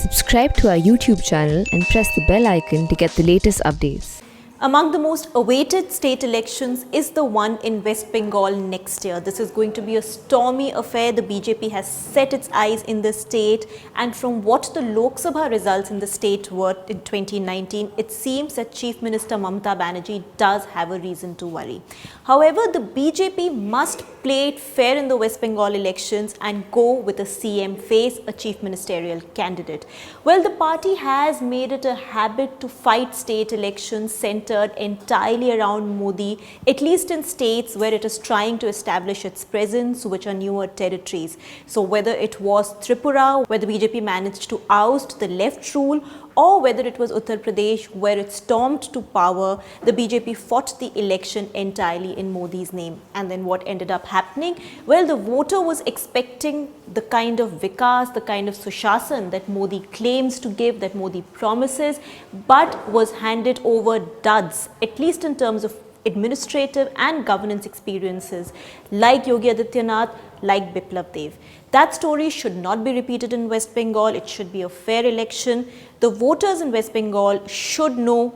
Subscribe to our YouTube channel and press the bell icon to get the latest updates. Among the most awaited state elections is the one in West Bengal next year. This is going to be a stormy affair. The BJP has set its eyes in the state, and from what the Lok Sabha results in the state were in 2019, it seems that Chief Minister Mamata Banerjee does have a reason to worry. However, the BJP must play it fair in the West Bengal elections and go with a CM face, a chief ministerial candidate. Well, the party has made it a habit to fight state elections centered entirely around Modi, at least in states where it is trying to establish its presence, which are newer territories. So whether it was Tripura, where the BJP managed to oust the left rule, or whether it was Uttar Pradesh, where it stormed to power, the BJP fought the election entirely in Modi's name. And then what ended up happening? Well, the voter was expecting the kind of vikas, the kind of sushasan that Modi claims to give, that Modi promises, but was handed over duds, at least in terms of administrative and governance experiences, like Yogi Adityanath, like Biplab. That story should not be repeated in West Bengal. It should be a fair election. The voters in West Bengal should know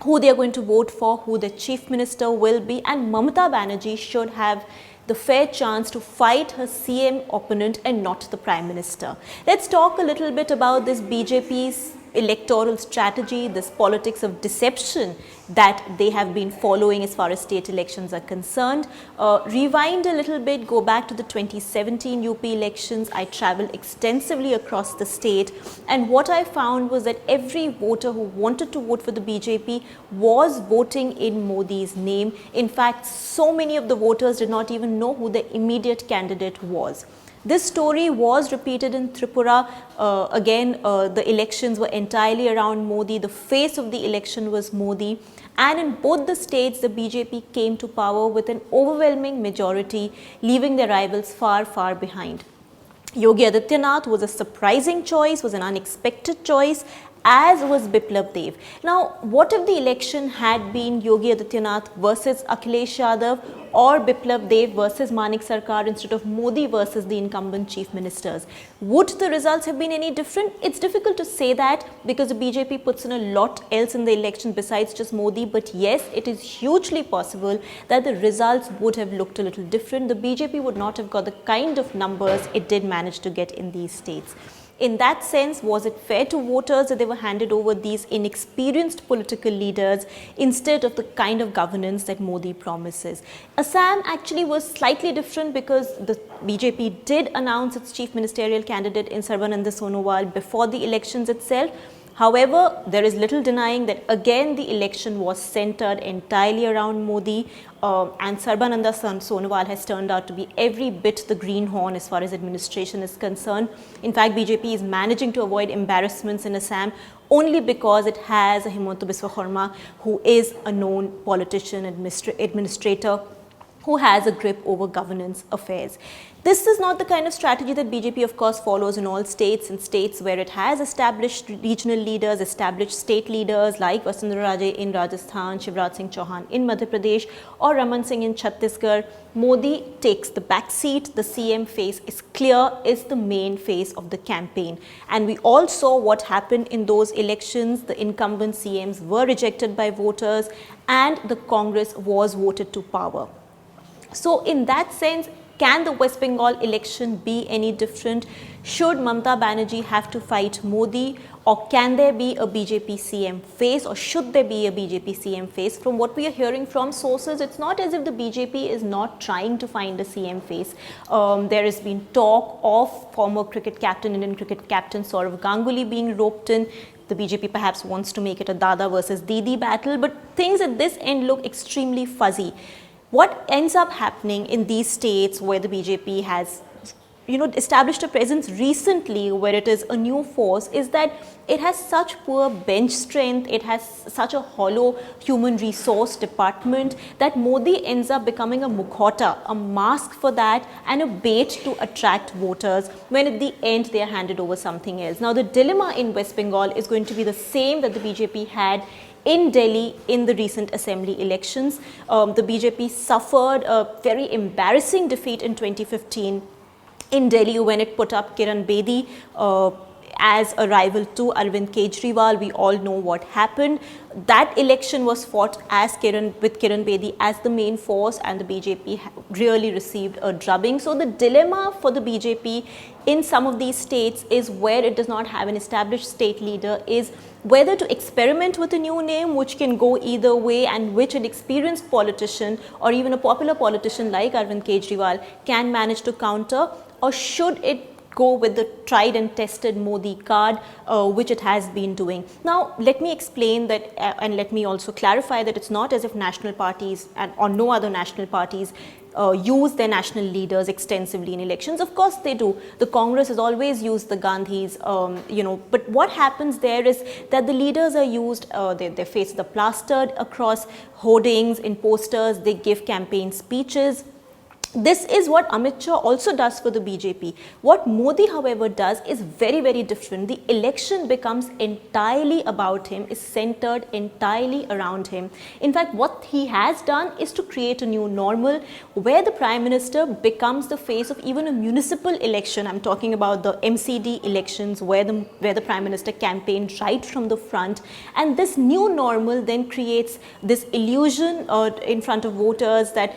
who they are going to vote for, who the chief minister will be, and Mamata Banerjee should have the fair chance to fight her CM opponent and not the Prime Minister. Let's talk a little bit about this BJP's electoral strategy, this politics of deception that they have been following as far as state elections are concerned. Rewind a little bit, go back to the 2017 UP elections. I traveled extensively across the state, and what I found was that every voter who wanted to vote for the BJP was voting in Modi's name. In fact, so many of the voters did not even know who the immediate candidate was. This story was repeated in Tripura. The elections were entirely around Modi. The face of the election was Modi. And in both the states, the BJP came to power with an overwhelming majority, leaving their rivals far, far behind. Yogi Adityanath was a surprising choice, was an unexpected choice, as was Biplab. Now, what if the election had been Yogi Adityanath versus Akhilesh Yadav, or Biplab versus Manik Sarkar instead of Modi versus the incumbent chief ministers? Would the results have been any different? It's difficult to say that because the BJP puts in a lot else in the election besides just Modi, but yes, it is hugely possible that the results would have looked a little different. The BJP would not have got the kind of numbers it did manage to get in these states. In that sense, was it fair to voters that they were handed over these inexperienced political leaders instead of the kind of governance that Modi promises? Assam actually was slightly different because the BJP did announce its chief ministerial candidate in Sarbananda Sonowal before the elections itself. However, there is little denying that again the election was centered entirely around Modi, and Sarbananda Sonowal has turned out to be every bit the greenhorn as far as administration is concerned. In fact, BJP is managing to avoid embarrassments in Assam only because it has a Himanta Biswa Sarma who is a known politician, administrator, who has a grip over governance affairs. This is not the kind of strategy that BJP, of course, follows in all states. In states where it has established regional leaders, established state leaders like Vasundhara Raje in Rajasthan, Shivraj Singh Chauhan in Madhya Pradesh, or Raman Singh in Chhattisgarh, Modi takes the back seat. The CM face is clear, is the main face of the campaign. And we all saw what happened in those elections. The incumbent CMs were rejected by voters, and the Congress was voted to power. So in that sense, can the West Bengal election be any different? Should Mamata Banerjee have to fight Modi, or can there be a BJP CM face, or should there be a BJP CM face? From what we are hearing from sources, it's not as if the BJP is not trying to find a CM face. There has been talk of former cricket captain, Indian cricket captain Sourav Ganguly being roped in. The BJP perhaps wants to make it a Dada versus Didi battle, but things at this end look extremely fuzzy. What ends up happening in these states where the BJP has established a presence recently, where it is a new force, is that it has such poor bench strength, it has such a hollow human resource department that Modi ends up becoming a mukhota, a mask for that, and a bait to attract voters when at the end they are handed over something else. Now, the dilemma in West Bengal is going to be the same that the BJP had in Delhi in the recent assembly elections. The BJP suffered a very embarrassing defeat in 2015 in Delhi when it put up Kiran Bedi as a rival to Arvind Kejriwal. We all know what happened. That election was fought with Kiran Bedi as the main force, and the BJP really received a drubbing. So the dilemma for the BJP in some of these states is where it does not have an established state leader, is whether to experiment with a new name which can go either way, and which an experienced politician or even a popular politician like Arvind Kejriwal can manage to counter, or should it go with the tried and tested Modi card, which it has been doing. Now, let me explain that, and let me also clarify that it's not as if national parties or no other national parties use their national leaders extensively in elections. Of course they do. The Congress has always used the Gandhis, but what happens there is that the leaders are used, their faces are plastered across hoardings, in posters, they give campaign speeches. This is what Amit Shah also does for the BJP. What Modi, however, does is very, very different. The election becomes entirely about him, is centered entirely around him. In fact, what he has done is to create a new normal where the Prime Minister becomes the face of even a municipal election. I'm talking about the MCD elections where the Prime Minister campaigned right from the front. And this new normal then creates this illusion in front of voters that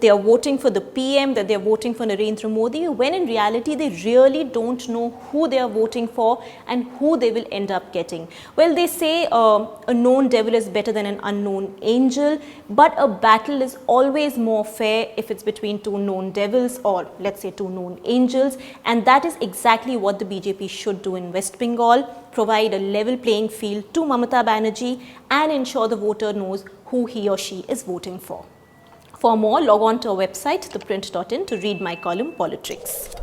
they are voting for the PM, that they are voting for Narendra Modi, when in reality they really don't know who they are voting for and who they will end up getting. Well, they say a known devil is better than an unknown angel, but a battle is always more fair if it's between two known devils, or let's say two known angels, and that is exactly what the BJP should do in West Bengal: provide a level playing field to Mamata Banerjee and ensure the voter knows who he or she is voting for. For more, log on to our website, ThePrint.in, to read my column, Politics.